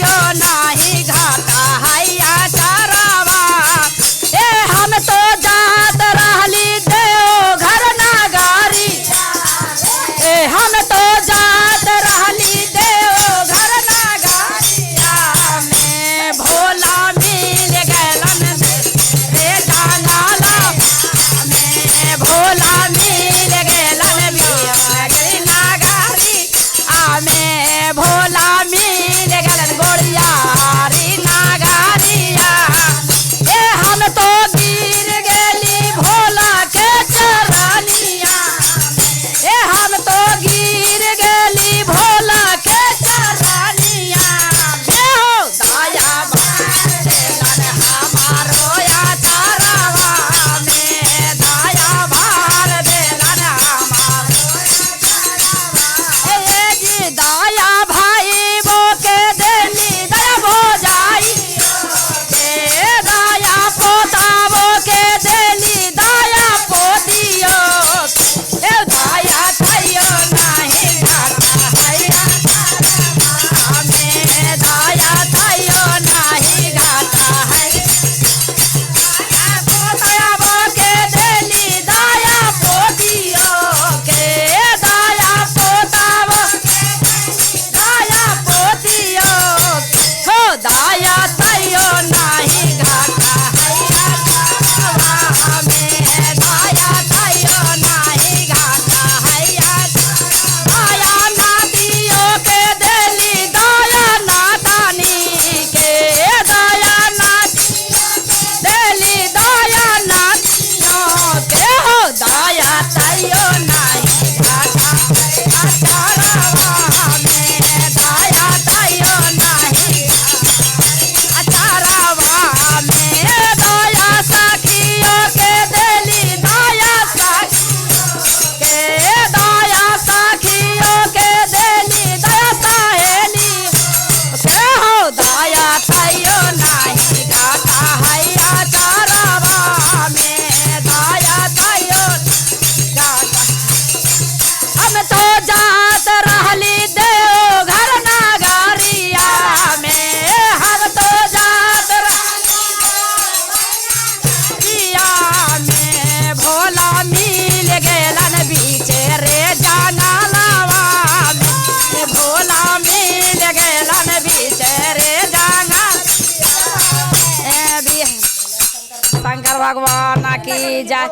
थाइयो नाही घाटा हैया चारावा। ए हम तो जात रहली देव घर नागारी। ए हम तो जात रहली देव घर नागारिया में भोला मिल गैलन रे जंगला में। भोला मिल गैलन बियरी नागारी में। भोला मिल गैलन गोड़ियारी नागारिया। ए हम तो गिर गेली भोला के चरनिया। ए हम तो गिर गेली भोला के चरनिया। बेहो दया भर देलन हमारो या चारावा में। दया भर देलन हमारो ए जी दया भाई बो के देली दया भोजाई। ए दया पोताबो के देली दया पोतियो। ए दया थाइयो नाही घाटा हैया चारावा में। दया थाइयो नाही घाटा हैया। पोताबो के देली दया पोतियो के। दया पोताबो दया पोतियो हो। दया थाइयो नाही घाटा हैया चारावा में। दया थाइयो नाही घाटा हैया। दया नातियो के देली दया नातानी के। दया नाती देली दया नातियों के हो। दया थाइयो नाही घाटा हैया चारावा में। दया थाइयो नाही चारावा में। दया सखियों के देली दया सखियों के। दया सखियों के देली दया सहेली के हो। दया थाइयो नाही घाटा हैया चारावा में। दया थाइयो घाटा। हम तो जात रहली देव घर नागारिया में। हम तो जात रहलिया में। भोला मिल गैलन बीचे रे जंगलवा में। भोला मिल गैलन बीचे रे जंगल। शंकर भगवान की जय।